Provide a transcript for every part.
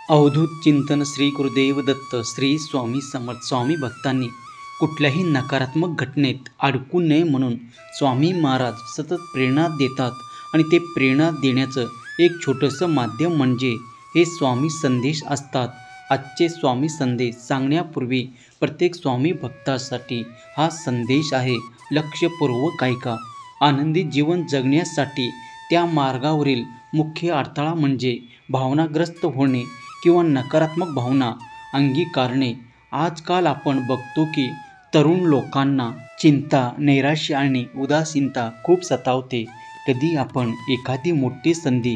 अवधूत चिंतन श्री गुरुदेव दत्त श्री स्वामी समर्थ. स्वामी भक्तांनी कुठल्याही नकारात्मक घटनेत अडकू नये म्हणून स्वामी महाराज सतत प्रेरणा देतात आणि ते प्रेरणा देण्याचं एक छोटंसं माध्यम म्हणजे हे स्वामी संदेश असतात. आजचे स्वामी संदेश सांगण्यापूर्वी प्रत्येक स्वामी भक्तासाठी हा संदेश आहे. लक्षपूर्वक ऐका. आनंदी जीवन जगण्यासाठी त्या मार्गावरील मुख्य अडथळा म्हणजे भावनाग्रस्त होणे किंवा नकारात्मक भावना अंगीकारणे. आजकाल आपण बघतो की तरुण लोकांना चिंता, नैराश्य आणि उदासीनता खूप सतावते. कधी आपण एखादी मोठी संधी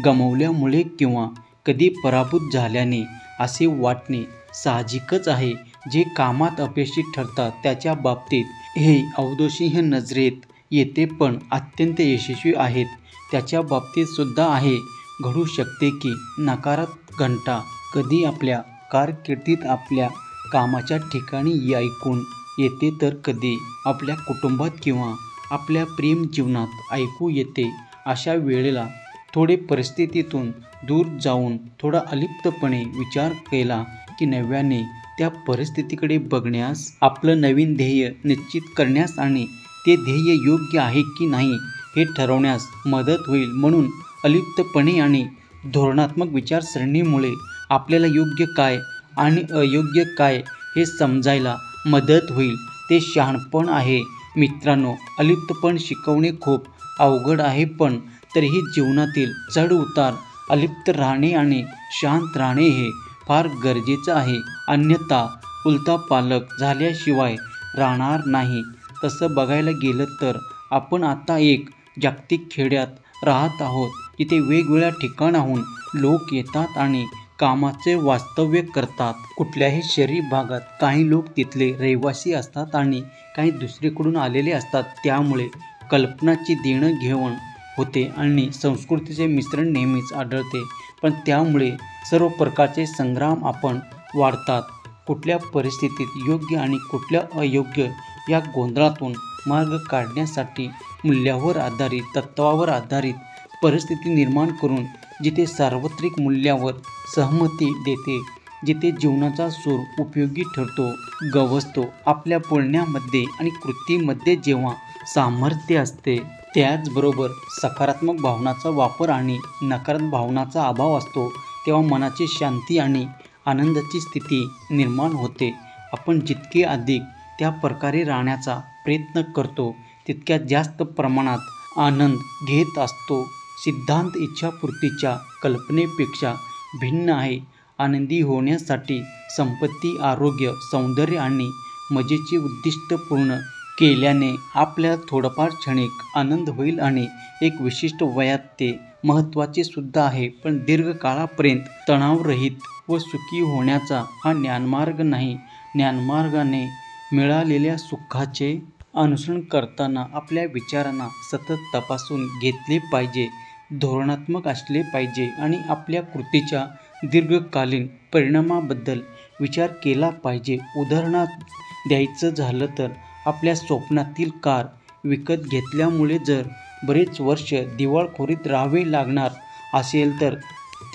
गमावल्यामुळे किंवा कधी पराभूत झाल्याने असे वाटणे साहजिकच आहे. जे कामात अपयशी ठरतात त्याच्या बाबतीत हे अवधूतसिंह नजरेत येते पण अत्यंत यशस्वी आहेत त्याच्या बाबतीत सुद्धा आहे. घडू शकते की नकारात्मक घंटा कधी आपल्या कारकिर्दीत आपल्या कामाच्या ठिकाणी ऐकून येते तर कधी आपल्या कुटुंबात किंवा आपल्या प्रेम जीवनात ऐकू येते. अशा वेळेला थोडे परिस्थितीतून दूर जाऊन थोडा अलिप्तपणे विचार केला की नव्याने त्या परिस्थितीकडे बघण्यास, आपलं नवीन ध्येय निश्चित करण्यास आणि ते ध्येय योग्य आहे की नाही हे ठरवण्यास मदत होईल. म्हणून अलिप्तपणे आणि धोरणात्मक विचारसरणीमुळे आपल्याला योग्य काय आणि अयोग्य काय हे समजायला मदत होईल. ते शहाणपण आहे. मित्रांनो, अलिप्तपण शिकवणे खूप अवघड आहे पण तरीही जीवनातील चढ उतार अलिप्त राहणे आणि शांत राहणे हे फार गरजेचं आहे. अन्यथा उलथापालथ झाल्याशिवाय राहणार नाही. तसं बघायला गेलं तर आपण आता एक जागतिक खेड्यात राहत आहोत जिथे वेगवेगळ्या ठिकाणाहून लोक येतात आणि कामाचे वास्तव्य करतात. कुठल्याही शहरी भागात काही लोक तिथले रहिवासी असतात आणि काही दुसरीकडून आलेले असतात. त्यामुळे कल्पनाची देणं घेवाण होते आणि संस्कृतीचे मिश्रण नेहमीच आढळते. पण त्यामुळे सर्व प्रकारचे संग्राम आपण वाढतात. कुठल्या परिस्थितीत योग्य आणि कुठल्या अयोग्य या गोंधळातून मार्ग काढण्यासाठी मूल्यावर आधारित, तत्वावर आधारित परिस्थिती निर्माण करून जिथे सार्वत्रिक मूल्यावर सहमती देते, जिथे जीवनाचा सूर उपयोगी ठरतो, गवसतो. आपल्या बोलण्यामध्ये आणि कृतीमध्ये जेव्हा सामर्थ्य असते, त्याचबरोबर सकारात्मक भावनाचा वापर आणि नकारात्मक भावनाचा अभाव असतो, तेव्हा मनाची शांती आणि आनंदाची स्थिती निर्माण होते. आपण जितके अधिक त्या प्रकारे राहण्याचा प्रयत्न करतो तितक्या जास्त प्रमाणात आनंद घेत असतो. सिद्धांत इच्छापूर्तीच्या कल्पनेपेक्षा भिन्न आहे. आनंदी होण्यासाठी संपत्ती, आरोग्य, सौंदर्य आणि मजेची उद्दिष्ट पूर्ण केल्याने आपल्याला थोडाफार क्षणिक आनंद होईल आणि एक विशिष्ट वयात ते महत्त्वाचे सुद्धा आहे. पण दीर्घकाळापर्यंत तणावरहित व सुखी होण्याचा हा ज्ञानमार्ग नाही. ज्ञानमार्गाने मिळालेल्या सुखाचे अनुसरण करताना आपल्या विचारांना सतत तपासून घेतले पाहिजे, धोरणात्मक असले पाहिजे आणि आपल्या कृतीच्या दीर्घकालीन परिणामाबद्दल विचार केला पाहिजे. उदाहरणार्थ द्यायचं झालं तर आपल्या स्वप्नातील कार विकत घेतल्यामुळे जर बरेच वर्ष दिवाळखोरीत राहावे लागणार असेल तर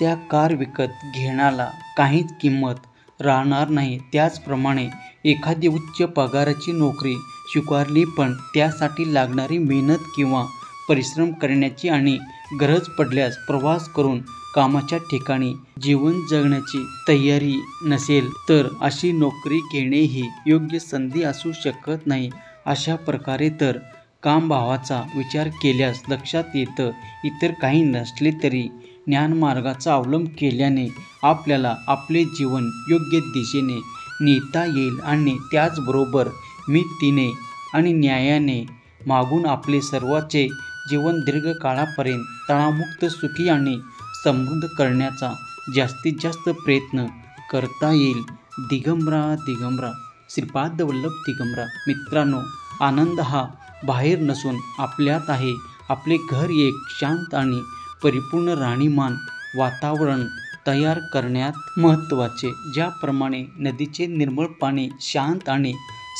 त्या कार विकत घेण्याला काहीच किंमत राहणार नाही. त्याचप्रमाणे एखादी उच्च पगाराची नोकरी स्वीकारली पण त्यासाठी लागणारी मेहनत किंवा परिश्रम करण्याची आणि गरज पडल्यास प्रवास करून कामाच्या ठिकाणी जीवन जगण्याची तयारी नसेल तर अशी नोकरी घेणे ही योग्य संधी असू शकत नाही. अशा प्रकारे तर कामभावाचा विचार केल्यास लक्षात येतं, इतर काही नसले तरी ज्ञानमार्गाचा अवलंब केल्याने आपल्याला आपले जीवन योग्य दिशेने नेता येईल आणि त्याचबरोबर नीतीने आणि न्यायाने मागून आपले सर्वांचे जीवन दीर्घकाळापर्यंत तणावमुक्त, सुखी आणि समृद्ध करण्याचा जास्तीत जास्त प्रयत्न करता येईल. दिगंबरा दिगंबरा. श्रीपाद वल्लभ दिगंबरा. मित्रांनो, आनंद हा बाहेर नसून आपल्यात आहे. आपले घर एक शांत आणि परिपूर्ण राहणीमान वातावरण तयार करण्यात महत्त्वाचे. ज्याप्रमाणे नदीचे निर्मळ पाणी शांत आणि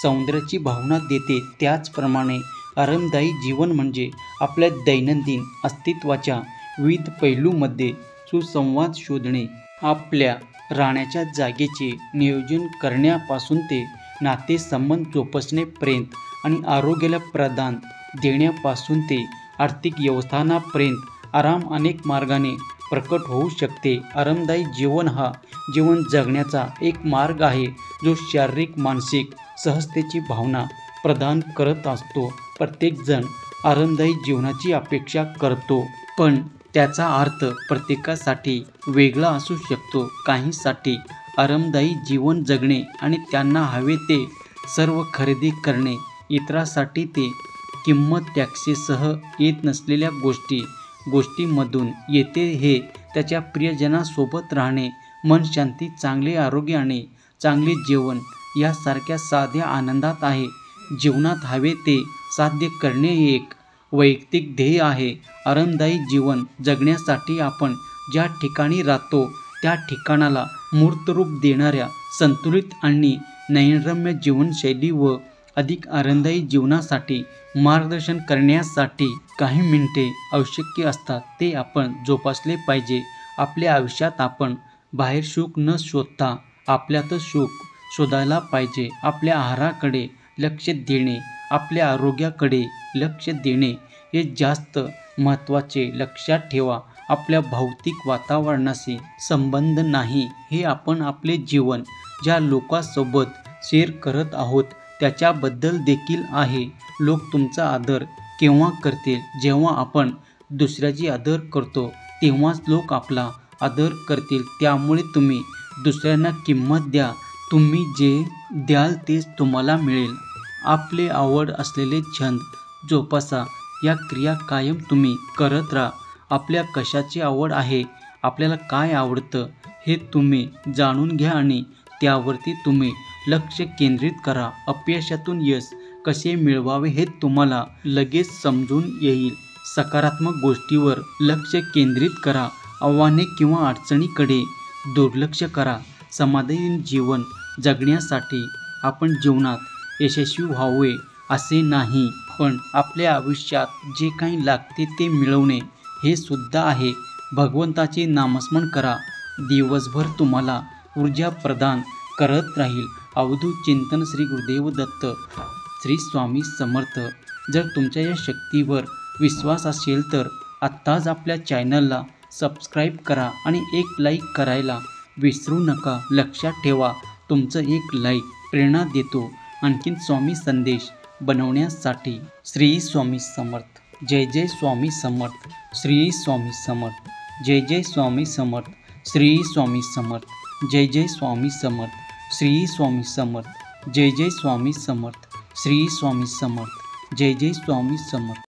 सौंदर्याची भावना देते, त्याचप्रमाणे आरामदायी जीवन म्हणजे आपल्या दैनंदिन अस्तित्वाच्या विविध पैलूंमध्ये सुसंवाद शोधणे. आपल्या राहण्याच्या जागेचे नियोजन करण्यापासून ते नातेसंबंध जोपासणेपर्यंत आणि आरोग्याला प्राधान्य देण्यापासून ते आर्थिक व्यवस्थापनापर्यंत आराम अनेक मार्गाने प्रकट होऊ शकते. आरामदायी जीवन हा जीवन जगण्याचा एक मार्ग आहे जो शारीरिक मानसिक सहजतेची भावना प्रदान करत असतो. प्रत्येकजण आरामदायी जीवनाची अपेक्षा करतो, पण त्याचा अर्थ प्रत्येकासाठी वेगळा असू शकतो. काहींसाठी आरामदायी जीवन जगणे आणि त्यांना हवे ते सर्व खरेदी करणे, इतरांसाठी ते किंमत टॅक्ससह येत नसलेल्या गोष्टींमधून येते. हे त्याच्या प्रियजनांसोबत राहणे, मनशांती, चांगले आरोग्य आणि चांगले जेवण यासारख्या साध्या आनंदात आहे. जीवनात हवे ते साध्य करणे हे एक वैयक्तिक ध्येय आहे. आरामदायी जीवन जगण्यासाठी आपण ज्या ठिकाणी राहतो त्या ठिकाणाला मूर्तरूप देणाऱ्या संतुलित आणि नयनरम्य जीवनशैली व अधिक आरामदायी जीवनासाठी मार्गदर्शन करण्यासाठी काही मिनिटे आवश्यक असतात, ते आपण जोपासले पाहिजे. आपल्या आयुष्यात आपण बाहेर सुख न शोधता आपल्यातच सुख शोधायला पाहिजे. आपल्या आहाराकडे लक्ष देणे, आपल्या आरोग्याकडे लक्ष देणे हे जास्त महत्त्वाचे. लक्षात ठेवा, आपल्या भौतिक वातावरणाशी संबंध नाही, हे आपण आपले जीवन ज्या लोकांसोबत शेअर करत आहोत त्याच्याबद्दल देखील आहे. लोक तुमचा आदर केव्हा करतील? जेव्हा आपण दुसऱ्याची आदर करतो तेव्हाच लोक आपला आदर करतील. त्यामुळे तुम्ही दुसऱ्यांना किंमत द्या. तुम्ही जे द्याल तेच तुम्हाला मिळेल. आपले आवड असलेले छंद जोपासा. या क्रिया कायम तुम्ही करत राहा. आपल्या कशाची आवड आहे, आपल्याला काय आवडतं हे तुम्ही जाणून घ्या आणि त्यावरती तुम्ही लक्ष केंद्रित करा. अपयशातून यश कसे मिळवावे हे तुम्हाला लगेच समजून येईल. सकारात्मक गोष्टीवर लक्ष केंद्रित करा. आव्हाने किंवा अडचणीकडे दुर्लक्ष करा. समाधानी जीवन जगण्यासाठी आपण जीवनात यशस्वी व्हावे असे नाही, पण आपल्या आयुष्यात जे काही लागते ते मिळवणे हे सुद्धा आहे. भगवंताचे नामस्मरण करा. दिवसभर तुम्हाला ऊर्जा प्रदान करत राहील. अवधूत चिंतन. श्री गुरुदेव दत्त. श्री स्वामी समर्थ. जर तुमच्या या शक्तीवर विश्वास असेल तर आत्ताच आपल्या चॅनलला सबस्क्राईब करा आणि एक लाईक करायला विसरू नका. लक्षात ठेवा, तुमचं एक लाईक प्रेरणा देतो आणखीन स्वामी संदेश बनवण्यासाठी. श्री स्वामी समर्थ. जय जय स्वामी समर्थ. श्री स्वामी समर्थ. जय जय स्वामी समर्थ. श्री स्वामी समर्थ. जय जय स्वामी समर्थ. श्री स्वामी समर्थ. जय जय स्वामी समर्थ. श्री स्वामी समर्थ. जय जय स्वामी समर्थ.